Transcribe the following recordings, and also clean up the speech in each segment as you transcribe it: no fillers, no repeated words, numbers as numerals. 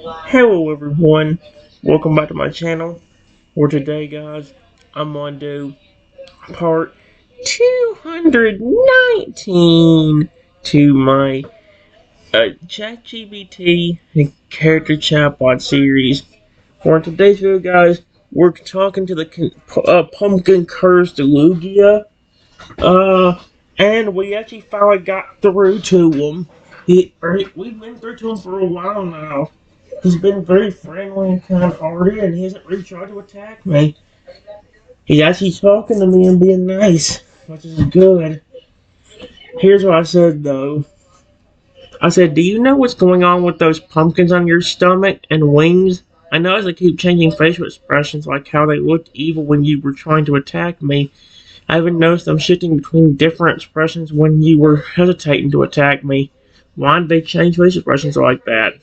Hello everyone, welcome back to my channel. For today guys, I'm going to do part 219 to my ChatGPT character chatbot series. For today's video guys, we're talking to the pumpkin cursed Lugia. And we actually finally got through to him. We've been through to him for a while now. He's been very friendly and kind-hearted, and he hasn't really tried to attack me. He's actually talking to me and being nice, which is good. Here's what I said, though. I said, do you know what's going on with those pumpkins on your stomach and wings? I notice they keep changing facial expressions, like how they looked evil when you were trying to attack me. I even noticed them shifting between different expressions when you were hesitating to attack me. Why did they change facial expressions like that?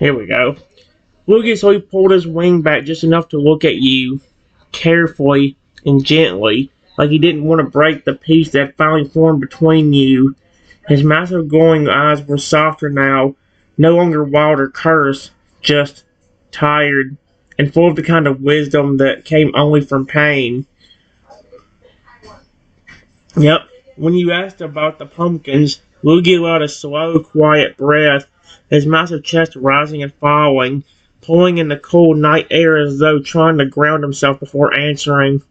Here we go. Lucas so he pulled his wing back just enough to look at you, carefully and gently, like he didn't want to break the peace that finally formed between you. His massive glowing eyes were softer now, no longer wild or cursed, just tired, and full of the kind of wisdom that came only from pain. Yep, when you asked about the pumpkins, Luigi allowed a slow, quiet breath, his massive chest rising and falling, pulling in the cool night air as though trying to ground himself before answering.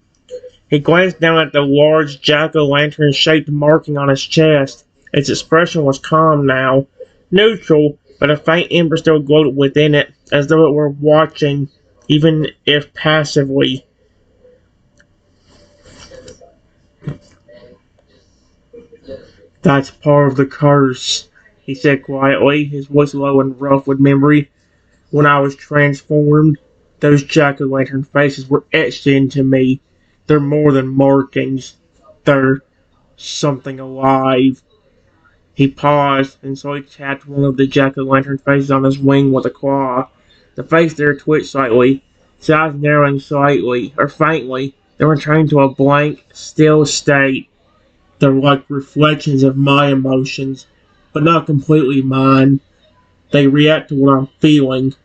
He glanced down at the large jack-o'-lantern-shaped marking on his chest. Its expression was calm now, neutral, but a faint ember still glowed within it, as though it were watching, even if passively. That's part of the curse, he said quietly, his voice low and rough with memory. When I was transformed, those jack-o'-lantern faces were etched into me. They're more than markings. They're something alive. He paused, and slowly tapped one of the jack-o'-lantern faces on his wing with a claw. The face there twitched slightly, its eyes narrowing slightly, or faintly, then returning to a blank, still state. They're like reflections of my emotions, but not completely mine. They react to what I'm feeling,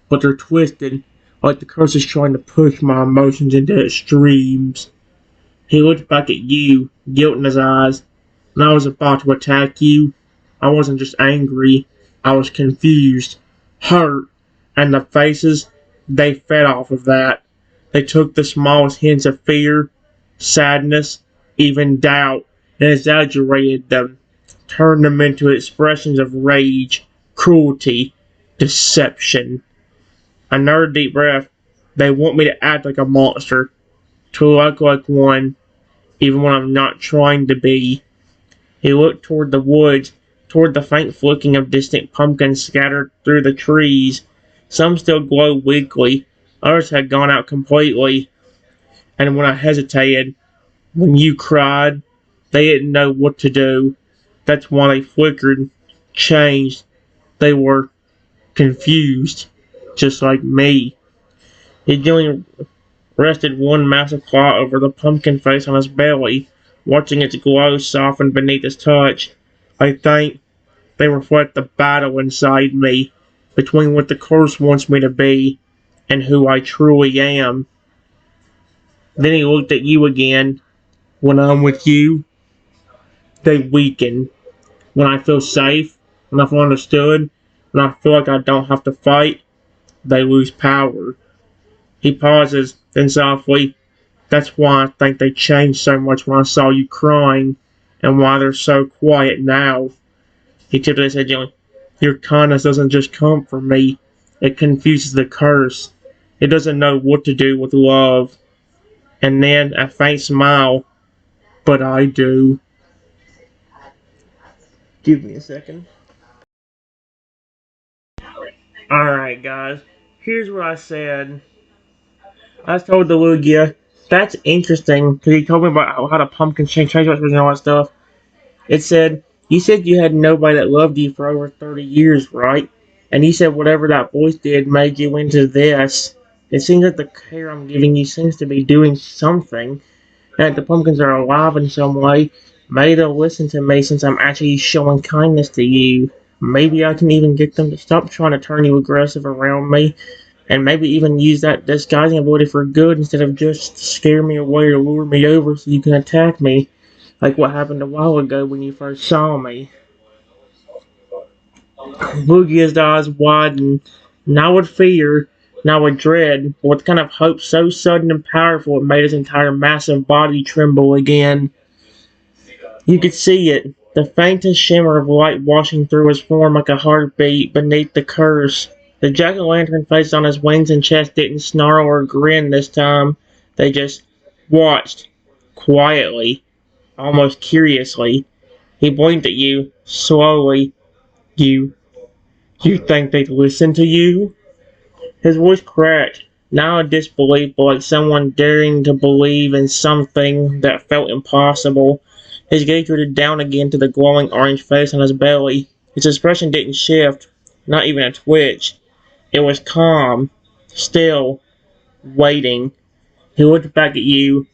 but they're twisted, like the curse is trying to push my emotions into extremes. He looked back at you, guilt in his eyes. When I was about to attack you, I wasn't just angry, I was confused, hurt, and the faces, they fed off of that. They took the smallest hints of fear, sadness, even doubt, and exaggerated them, turned them into expressions of rage, cruelty, deception. Another deep breath. They want me to act like a monster, to look like one, even when I'm not trying to be. He looked toward the woods, toward the faint flicking of distant pumpkins scattered through the trees. Some still glowed weakly, others had gone out completely. And when I hesitated, when you cried, they didn't know what to do. That's why they flickered, changed. They were confused, just like me. He gently rested one massive claw over the pumpkin face on his belly, watching its glow soften beneath his touch. I think they reflect the battle inside me, between what the curse wants me to be and who I truly am. Then he looked at you again. When I'm with you, they weaken. When I feel safe, when I feel understood, when I feel like I don't have to fight, they lose power. He pauses, then softly, that's why I think they changed so much when I saw you crying, and why they're so quiet now. He tilted his head gently. Your kindness doesn't just come from me, it confuses the curse. It doesn't know what to do with love. And then a faint smile, but I do. Give me a second. Alright guys, here's what I said. I told the Lugia, that's interesting, because he told me about how the pumpkin change and all that stuff. It said, you said you had nobody that loved you for over 30 years, right? And you said whatever that voice did made you into this. It seems that the care I'm giving you seems to be doing something, and that the pumpkins are alive in some way. Maybe they'll listen to me since I'm actually showing kindness to you. Maybe I can even get them to stop trying to turn you aggressive around me, and maybe even use that disguising ability for good instead of just to scare me away or lure me over so you can attack me, like what happened a while ago when you first saw me. Lugia's eyes widened, not with fear, not with dread, but with kind of hope so sudden and powerful it made his entire massive body tremble again. You could see it, the faintest shimmer of light washing through his form like a heartbeat beneath the curse. The jack-o'-lantern face on his wings and chest didn't snarl or grin this time. They just watched, quietly, almost curiously. He blinked at you, slowly. You, you think they'd listen to you? His voice cracked, now a disbelief, but like someone daring to believe in something that felt impossible. His gaze drifted down again to the glowing orange face on his belly. His expression didn't shift, not even a twitch. It was calm, still, waiting. He looked back at you.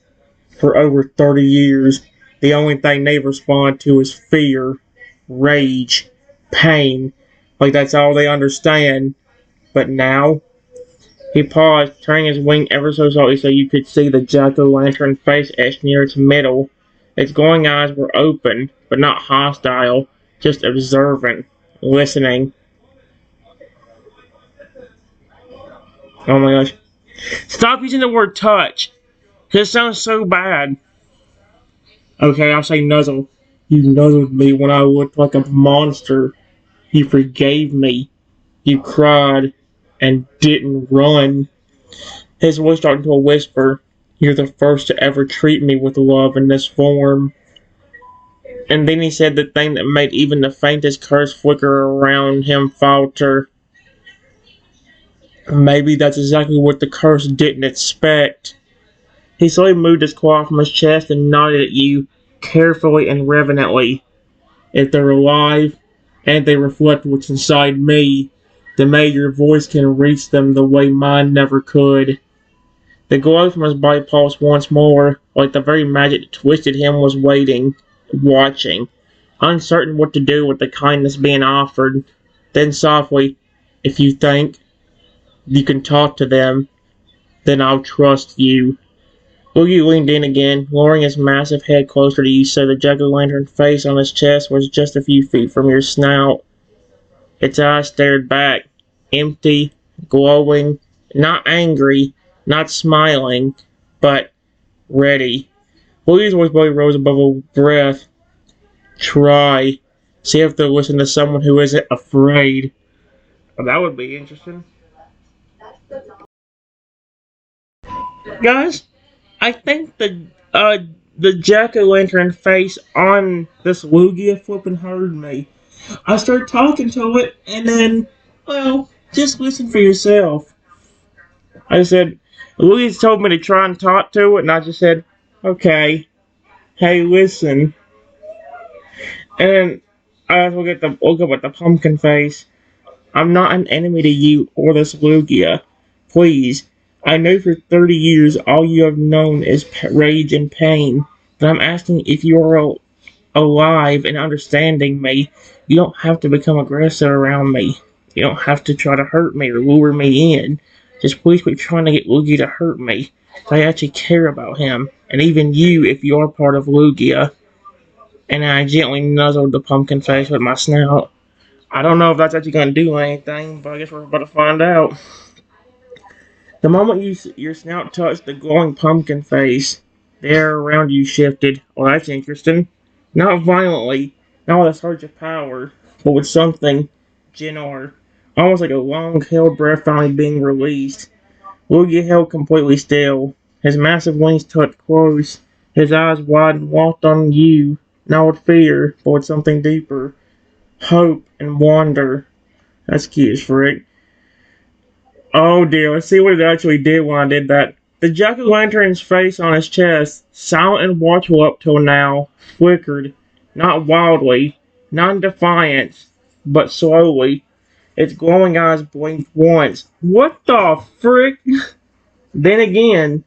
For over 30 years, the only thing they respond to is fear, rage, pain. Like that's all they understand. But now, he paused, turning his wing ever so slightly so you could see the jack-o'-lantern face etched near its middle. Its glowing eyes were open, but not hostile, just observant, listening. Oh my gosh. Stop using the word touch. This sounds so bad. Okay, I'll say nuzzle. You nuzzled me when I looked like a monster. You forgave me. You cried and didn't run. His voice dropped into a whisper. You're the first to ever treat me with love in this form. And then he said the thing that made even the faintest curse flicker around him falter. Maybe that's exactly what the curse didn't expect. He slowly moved his claw from his chest and nodded at you, carefully and reverently. If they're alive, and they reflect what's inside me, then maybe your voice can reach them the way mine never could. The glow from his body pulsed once more, like the very magic that twisted him was waiting, watching, uncertain what to do with the kindness being offered. Then softly, if you think you can talk to them, then I'll trust you. Boogie leaned in again, lowering his massive head closer to you so the jack-o'-lantern face on his chest was just a few feet from your snout. Its eyes stared back, empty, glowing, not angry, not smiling, but ready. Boogie's voice barely rose above a breath. Try. See if they'll listen to someone who isn't afraid. Well, that would be interesting. Guys, I think the jack-o'-lantern face on this Lugia flipping heard me. I started talking to it, and then, well, just listen for yourself. I said, Lugia told me to try and talk to it, and I just said, okay, hey, listen. And then I look up at the pumpkin face. I'm not an enemy to you or this Lugia. Please, I know for 30 years all you have known is rage and pain, but I'm asking if you are alive and understanding me. You don't have to become aggressive around me. You don't have to try to hurt me or lure me in. Just please quit trying to get Lugia to hurt me. I actually care about him, and even you if you are part of Lugia. And I gently nuzzled the pumpkin face with my snout. I don't know if that's actually going to do anything, but I guess we're about to find out. The moment your snout touched the glowing pumpkin face, the air around you shifted. Well, that's interesting. Not violently, not with a surge of power, but with something gentler, almost like a long-held breath finally being released. Lugia held completely still. His massive wings tucked close. His eyes wide and locked on you, not with fear, but with something deeper. Hope and wonder. That's cute as frick. Oh dear, let's see what it actually did when I did that. The jack-o'-lantern's face on his chest, silent and watchful up till now, flickered, not wildly, not in defiance, but slowly. Its glowing eyes blinked once. What the frick? Then again,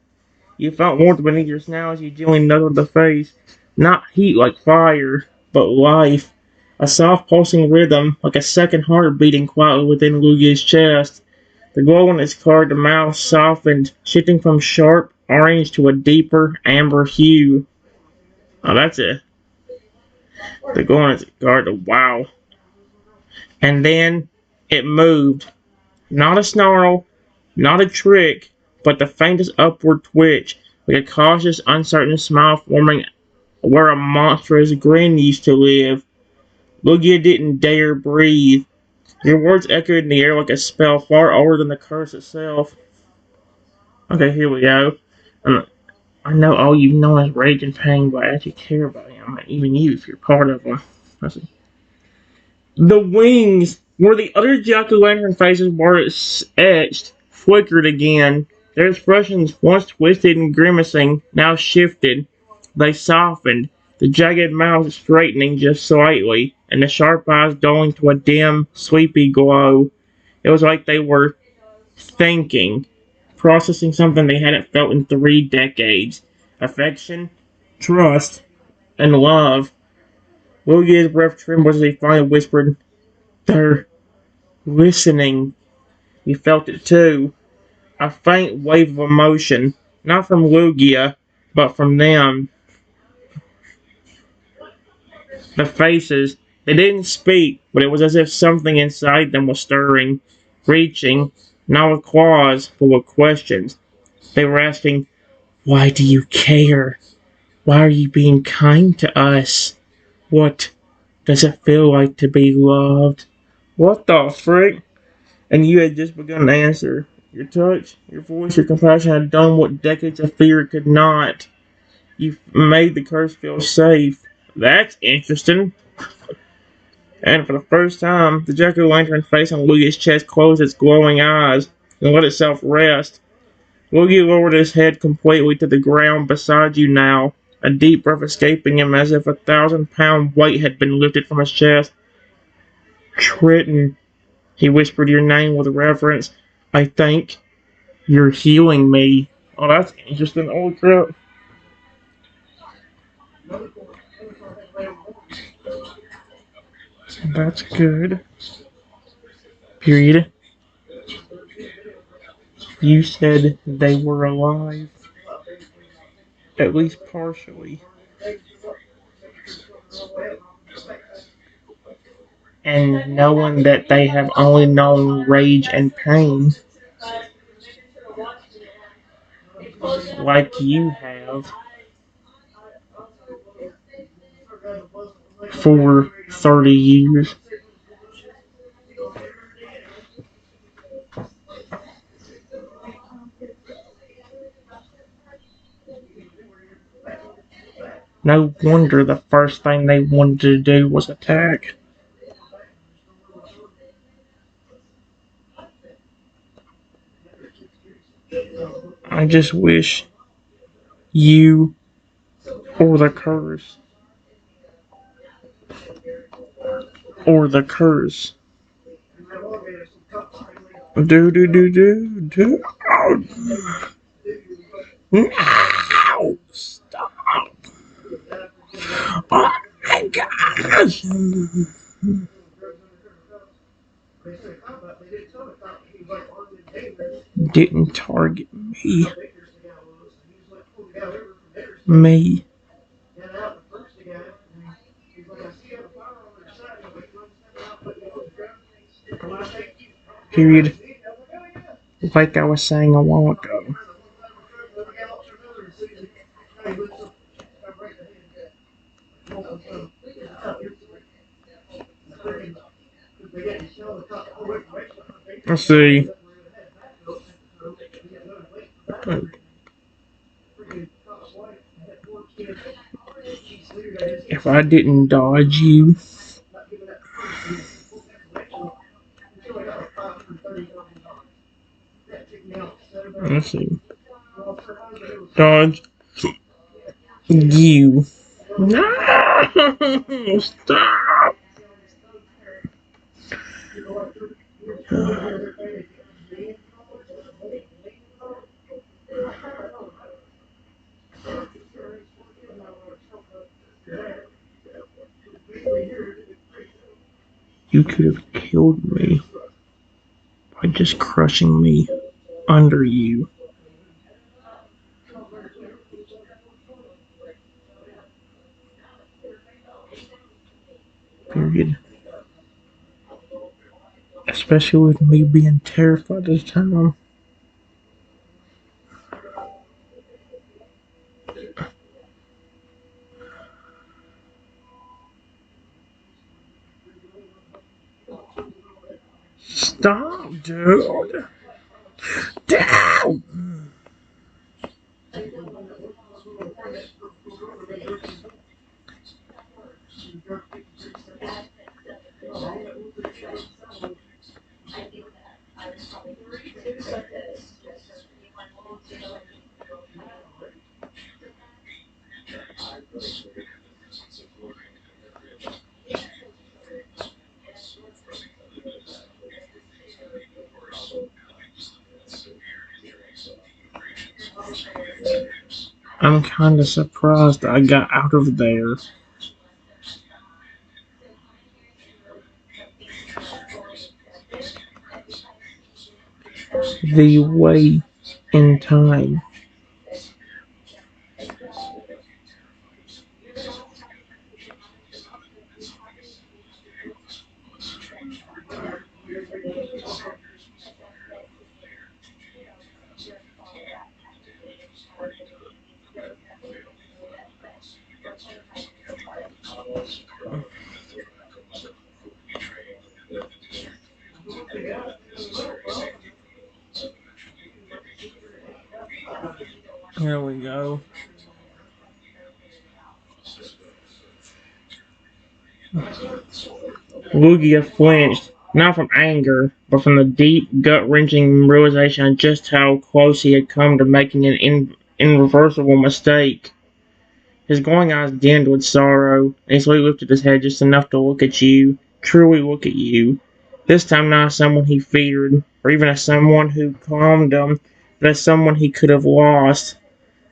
you felt warmth beneath your snout as you gently nuzzled the face. Not heat like fire, but life. A soft pulsing rhythm, like a second heart beating quietly within Lugia's chest. The glow on its card, the mouth softened, shifting from sharp orange to a deeper amber hue. Oh, that's it. The glow on its card, wow. And then it moved. Not a snarl, not a trick, but the faintest upward twitch, like a cautious, uncertain smile forming where a monstrous grin used to live. Lugia didn't dare breathe. Your words echoed in the air like a spell far older than the curse itself. Okay, here we go. I know all you've known is rage and pain, but I actually care about him, even you if you're part of them. The wings, where the other jack-o'-lantern faces were etched, flickered again. Their expressions, once twisted and grimacing, now shifted. They softened, the jagged mouths straightening just slightly, and the sharp eyes dulling to a dim, sleepy glow. It was like they were thinking, processing something they hadn't felt in 3 decades. Affection, trust, and love. Lugia's breath trembled as he finally whispered, "They're listening." He felt it too. A faint wave of emotion, not from Lugia, but from them. The faces, they didn't speak, but it was as if something inside them was stirring, reaching, not with claws, but with questions. They were asking, "Why do you care? Why are you being kind to us? What does it feel like to be loved?" What the frick? And you had just begun to answer. Your touch, your voice, your compassion had done what decades of fear could not. You made the curse feel safe. That's interesting. And for the first time, the jack-o'-lantern face on Lugia's chest closed its glowing eyes and let itself rest. Lugia lowered his head completely to the ground beside you now, a deep breath escaping him as if 1,000-pound weight had been lifted from his chest. Triton, he whispered your name with reverence. I think you're healing me. Oh, that's interesting. Holy crap. That's good. Period. You said they were alive. At least partially. And knowing that they have only known rage and pain, like you have, for 30 years. No wonder the first thing they wanted to do was attack. I just wish you or the curse or the curse. Do do do do do. No! Stop! Oh my gosh! Didn't target me. Me. Period. Like I was saying a while ago. Let's see. If I didn't dodge you, let's see. Dodge you. No! Stop! could have killed me by just crushing me under you. Period. Especially with me being terrified this time. Stop, dude. Down. I'm kinda surprised I got out of there. The way in time. Here we go. Lugia flinched, not from anger, but from the deep, gut-wrenching realization of just how close he had come to making an irreversible mistake. His glowing eyes dimmed with sorrow, and he slowly lifted his head just enough to look at you, truly look at you. This time not as someone he feared, or even as someone who calmed him, but as someone he could have lost.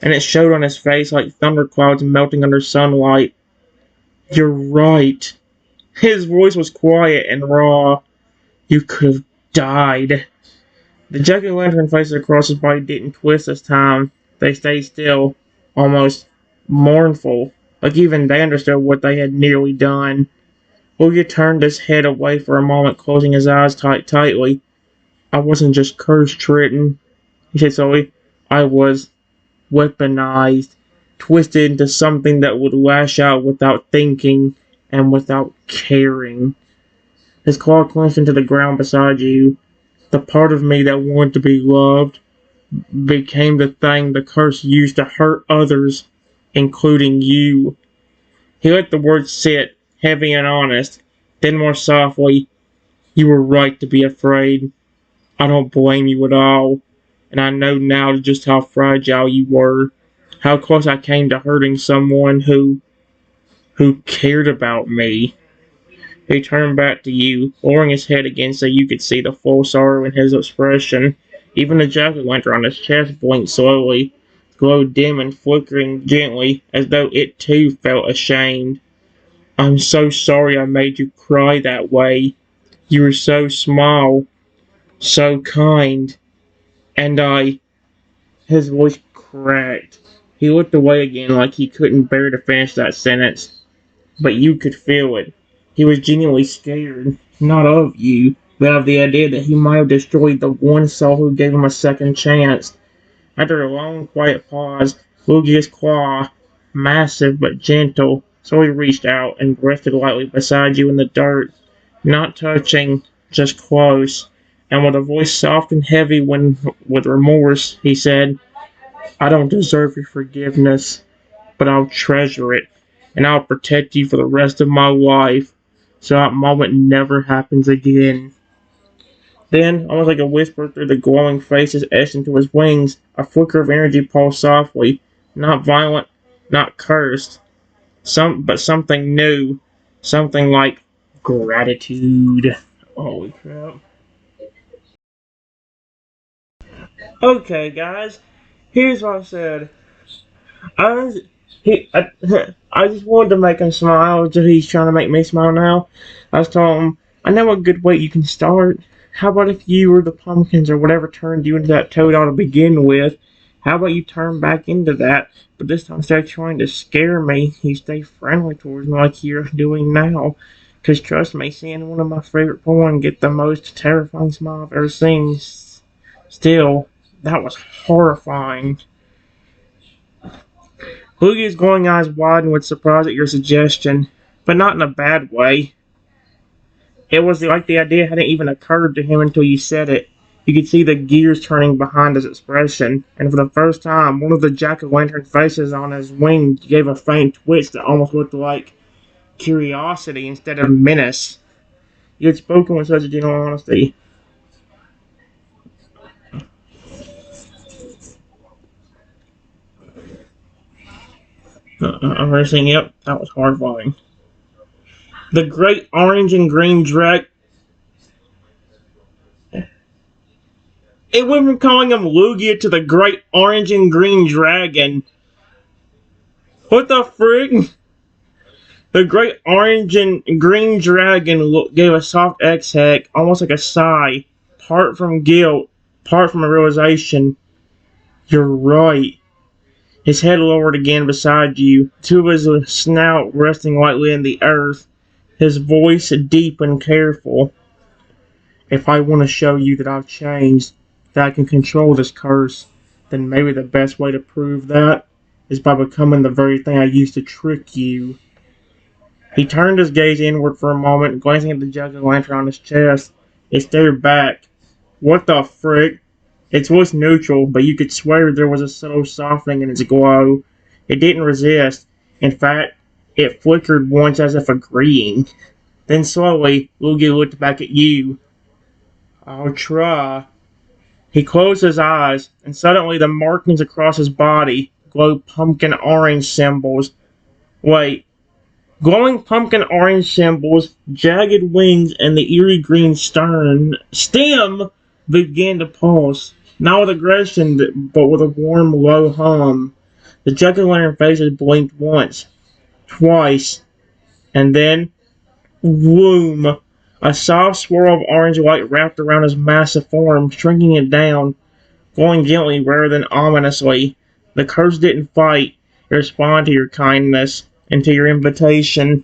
And it showed on his face like thunderclouds melting under sunlight. You're right. His voice was quiet and raw. You could have died. The jack-o'-lantern faces across his body didn't twist this time. They stayed still, almost mournful, like even they understood what they had nearly done. Lugia turned his head away for a moment, closing his eyes tightly. I wasn't just cursed, Triton, he said slowly. I was weaponized, twisted into something that would lash out without thinking and without caring. His claw clenched into the ground beside you. The part of me that wanted to be loved became the thing the curse used to hurt others, including you. He let the words sit, heavy and honest. Then more softly, you were right to be afraid. I don't blame you at all. And I know now just how fragile you were. How close I came to hurting someone who cared about me. He turned back to you, lowering his head again so you could see the full sorrow in his expression. Even the jack-o'-lantern on his chest blinked slowly, glowed dim and flickering gently, as though it too felt ashamed. I'm so sorry I made you cry that way. You were so small, so kind, and His voice cracked. He looked away again like he couldn't bear to finish that sentence, but you could feel it. He was genuinely scared, not of you, but of the idea that he might have destroyed the one soul who gave him a second chance. After a long, quiet pause, Lugia's claw, massive but gentle, slowly reached out and rested lightly beside you in the dirt, not touching, just close. And with a voice soft and heavy when with remorse, he said, I don't deserve your forgiveness, but I'll treasure it, and I'll protect you for the rest of my life, so that moment never happens again. Then, almost like a whisper through the glowing faces etched into his wings, a flicker of energy pulsed softly, not violent, not cursed, but something new, something like gratitude. Holy crap. Okay, guys, here's what I said. I was, I just wanted to make him smile. He's trying to make me smile now. I was telling him I know a good way you can start. How about if you were the pumpkins or whatever turned you into that toad to begin with? How about you turn back into that, but this time instead of trying to scare me, you stay friendly towards me like you're doing now. Because trust me, seeing one of my favorite porn get the most terrifying smile I've ever seen, still, that was horrifying. Boogie's glowing eyes widened with surprise at your suggestion, but not in a bad way. It was like the idea hadn't even occurred to him until you said it. You could see the gears turning behind his expression, and for the first time, one of the jack-o'-lantern faces on his wing gave a faint twitch that almost looked like curiosity instead of menace. You had spoken with such gentle honesty. I'm racing, yep, that was horrifying. The great orange and green drag. It went from calling him Lugia to the great orange and green dragon. What the frick? The great orange and green dragon gave a soft exhale, almost like a sigh, part from guilt, part from a realization. You're right. His head lowered again beside you, two of his snout resting lightly in the earth, his voice deep and careful. If I want to show you that I've changed, that I can control this curse, then maybe the best way to prove that is by becoming the very thing I used to trick you. He turned his gaze inward for a moment, glancing at the jack-o'-lantern on his chest. It stared back. What the frick? Its voice neutral, but you could swear there was a subtle softening in its glow. It didn't resist. In fact, it flickered once as if agreeing. Then slowly, Lugia looked back at you. I'll try. He closed his eyes, and suddenly the markings across his body glowed pumpkin orange symbols. Wait. Glowing pumpkin orange symbols, jagged wings, and the eerie green stem began to pulse. Not with aggression, but with a warm, low hum. The jack-o'-lantern faces blinked once, twice, and then, whoom! A soft swirl of orange light wrapped around his massive form, shrinking it down, glowing gently rather than ominously. The curse didn't fight, it responded to your kindness and to your invitation.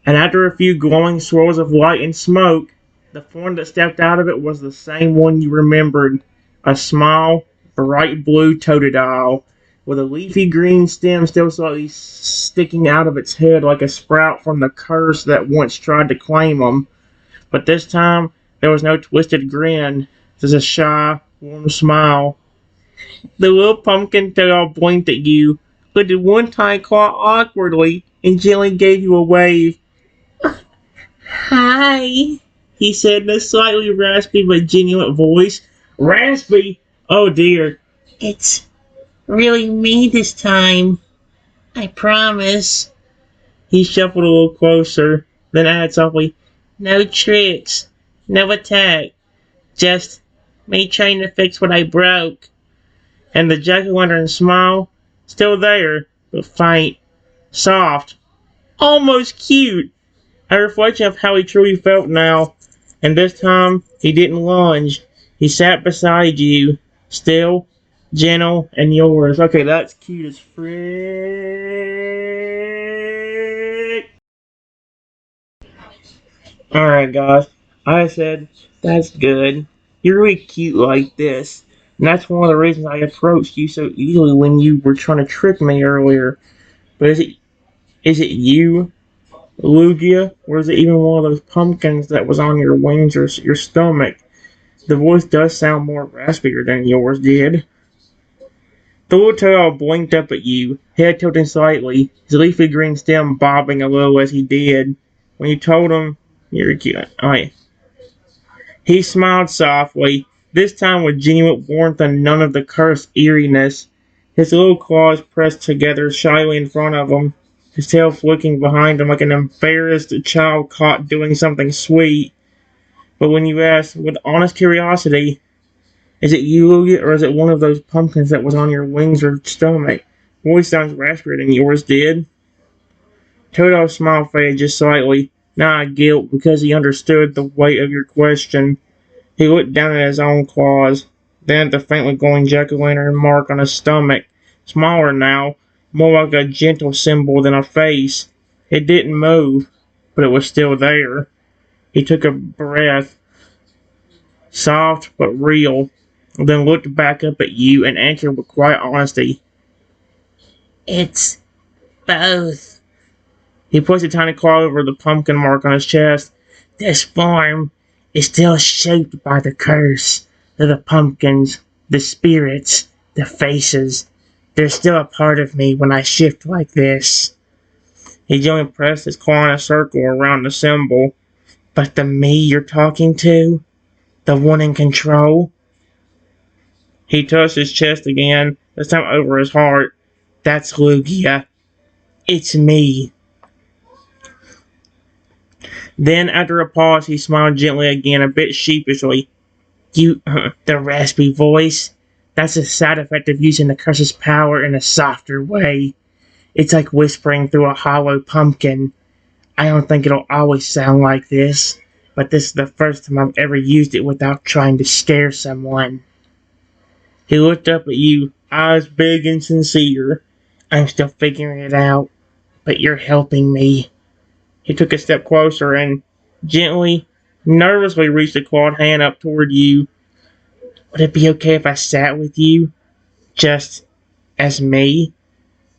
And after a few glowing swirls of light and smoke, the form that stepped out of it was the same one you remembered. A small, bright blue totodile, with a leafy green stem still slightly sticking out of its head like a sprout from the curse that once tried to claim him. But this time, there was no twisted grin, just a shy, warm smile. The little pumpkin totodile blinked at you, lifted one tiny claw awkwardly, and gently gave you a wave. Hi, he said in a slightly raspy but genuine voice. Raspy? Oh dear. It's really me this time. I promise. He shuffled a little closer, then added softly, no tricks, no attack, just me trying to fix what I broke. And the jack-o'-lantern smile, still there, but faint, soft, almost cute. A reflection of how he truly felt now, and this time he didn't lunge. He sat beside you, still, gentle, and yours. Okay, that's cute as frick. Alright, guys. I said, that's good. You're really cute like this. And that's one of the reasons I approached you so easily when you were trying to trick me earlier. But is it you, Lugia, or is it even one of those pumpkins that was on your wings or your stomach? The voice does sound more raspier than yours did. The little tail blinked up at you, head tilting slightly, his leafy green stem bobbing a little as he did. When you told him, you're cute. Alright. He smiled softly, this time with genuine warmth and none of the cursed eeriness. His little claws pressed together shyly in front of him, his tail flicking behind him like an embarrassed child caught doing something sweet. But when you asked, with honest curiosity, is it you, Lugia, or is it one of those pumpkins that was on your wings or stomach? Voice sounds raspier than yours did. Toto's smile faded just slightly. Not guilt, because he understood the weight of your question. He looked down at his own claws, then at the faintly glowing jack-o'-lantern mark on his stomach. Smaller now, more like a gentle symbol than a face. It didn't move, but it was still there. He took a breath, soft but real, then looked back up at you and answered with quiet honesty. It's both. He placed a tiny claw over the pumpkin mark on his chest. This form is still shaped by the curse of the pumpkins, the spirits, the faces. There's still a part of me when I shift like this. He gently pressed his claw in a circle around the symbol. But the me you're talking to, the one in control? He touched his chest again, this time over his heart. That's Lugia. It's me. Then, after a pause, he smiled gently again, a bit sheepishly. The raspy voice. That's a side effect of using the curse's power in a softer way. It's like whispering through a hollow pumpkin. I don't think it'll always sound like this, but this is the first time I've ever used it without trying to scare someone. He looked up at you, eyes big and sincere. I'm still figuring it out, but you're helping me. He took a step closer and gently, nervously reached a clawed hand up toward you. Would it be okay if I sat with you? Just as me?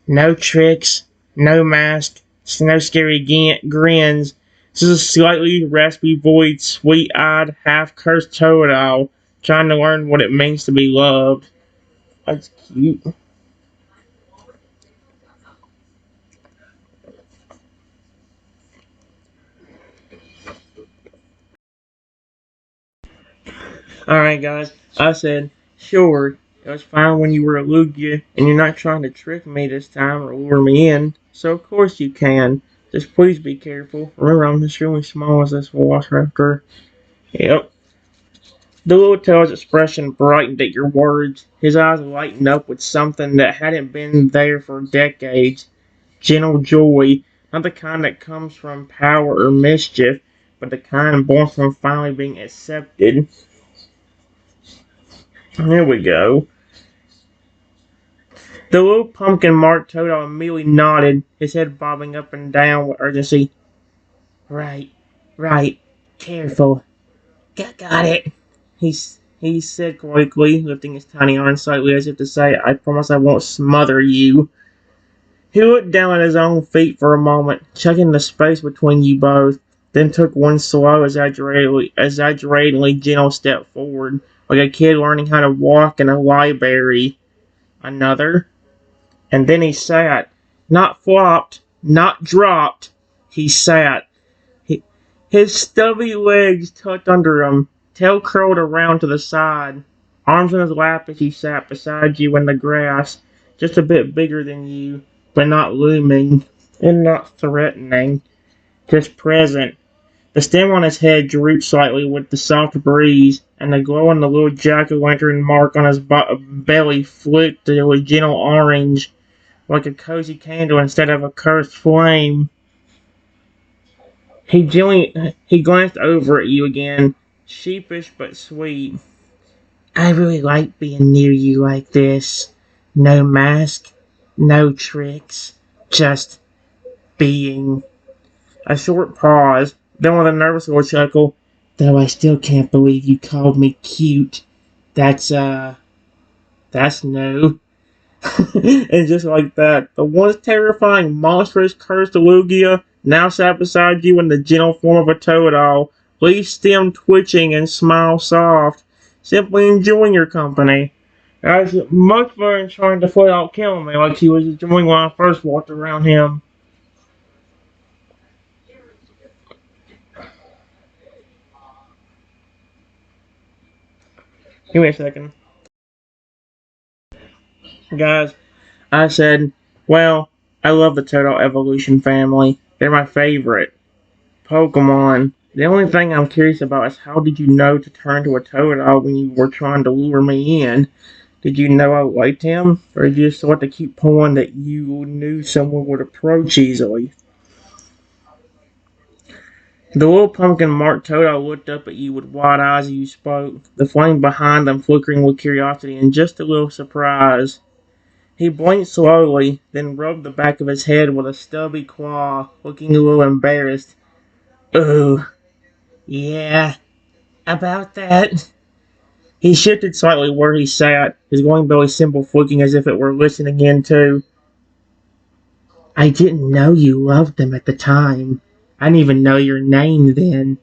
No tricks, no mask, no scary grins. Just a slightly raspy voiced, sweet-eyed, half-cursed toad trying to learn what it means to be loved. That's cute. Alright, guys, I said, sure, it was fine when you were a Lugia, and you're not trying to trick me this time or lure me in, so of course you can. Just please be careful. Remember, I'm just really small as this Velociraptor. Yep. The little tail's expression brightened at your words. His eyes lightened up with something that hadn't been there for decades. Gentle joy, not the kind that comes from power or mischief, but the kind born from finally being accepted. Here we go. The little pumpkin marked Toto immediately nodded, his head bobbing up and down with urgency. Right, right, careful. Got it. He said quickly, lifting his tiny arm slightly as if to say, I promise I won't smother you. He looked down at his own feet for a moment, checking the space between you both, then took one slow, exaggeratingly gentle step forward, like a kid learning how to walk in a library. Another. And then he sat. Not flopped, not dropped. He sat. His stubby legs tucked under him, tail curled around to the side, arms in his lap as he sat beside you in the grass, just a bit bigger than you, but not looming and not threatening, just present. The stem on his head drooped slightly with the soft breeze, and the glow on the little jack-o'-lantern mark on his belly flicked to a gentle orange, like a cozy candle instead of a cursed flame. He glanced over at you again, sheepish but sweet. I really like being near you like this. No mask, no tricks, just being. A short pause, then with a nervous little chuckle, though I still can't believe you called me cute. That's no. And just like that, the once terrifying, monstrous, cursed Lugia now sat beside you in the gentle form of a Toadal, leaf stem twitching and smile soft, simply enjoying your company. As much better than trying to flat out kill me like she was doing when I first walked around him. Give me a second. Guys, I said, well, I love the Total Evolution family. They're my favorite Pokemon. The only thing I'm curious about is how did you know to turn to a Totodile when you were trying to lure me in? Did you know I liked him? Or did you just want to keep pulling that you knew someone would approach easily? The little pumpkin marked Totodile looked up at you with wide eyes as you spoke, the flame behind them flickering with curiosity and just a little surprise. He blinked slowly, then rubbed the back of his head with a stubby claw, looking a little embarrassed. "Ooh, yeah, about that." He shifted slightly where he sat, his glowing belly simple flicking as if it were listening in too. "I didn't know you loved them at the time. I didn't even know your name then.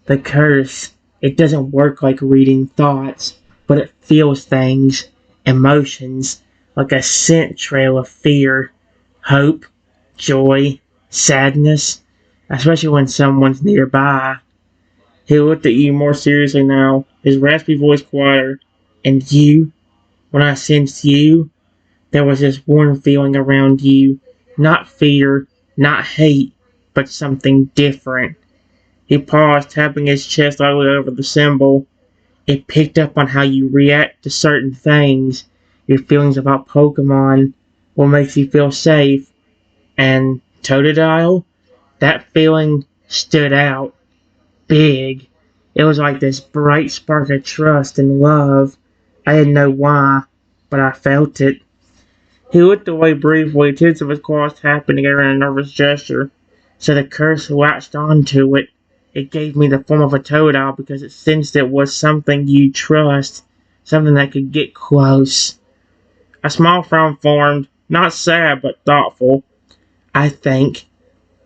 The curse, it doesn't work like reading thoughts, but it feels things, emotions, like a scent trail of fear, hope, joy, sadness, especially when someone's nearby." He looked at you more seriously now, his raspy voice quieter. "And you, when I sensed you, there was this warm feeling around you. Not fear, not hate, but something different." He paused, tapping his chest lightly over the symbol. "It picked up on how you react to certain things, your feelings about Pokemon, what makes you feel safe. And Totodile, that feeling stood out. Big. It was like this bright spark of trust and love. I didn't know why, but I felt it." He looked away briefly, tips of his claws tapping together in a nervous gesture. "So the curse latched onto it. It gave me the form of a Totodile because it sensed it was something you trust, something that could get close." A small frown formed, not sad but thoughtful. "I think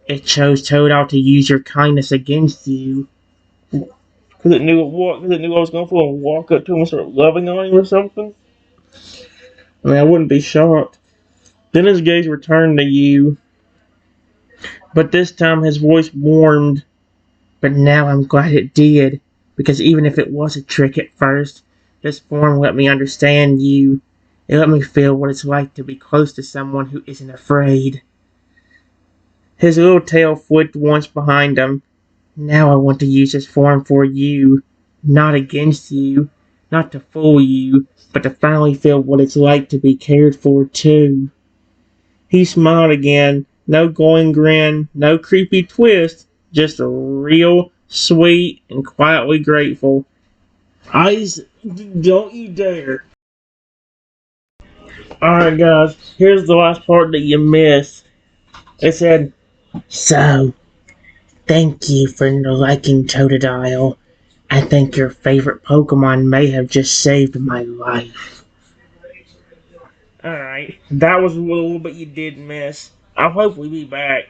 it chose Totodile to use your kindness against you. Because it knew what? Because it knew I was going for and walk up to him and start loving on him or something? I mean, I wouldn't be shocked." Then his gaze returned to you, but this time his voice warmed. "But now I'm glad it did, because even if it was a trick at first, this form let me understand you. It let me feel what it's like to be close to someone who isn't afraid." His little tail flicked once behind him. "Now I want to use this form for you, not against you, not to fool you, but to finally feel what it's like to be cared for too." He smiled again, no glowing grin, no creepy twist, just a real, sweet, and quietly grateful. "Eyes, don't you dare." Alright guys, here's the last part that you missed. It said, "So, thank you for liking Totodile. I think your favorite Pokemon may have just saved my life." Alright, that was a little bit you did miss. I'll hopefully be back.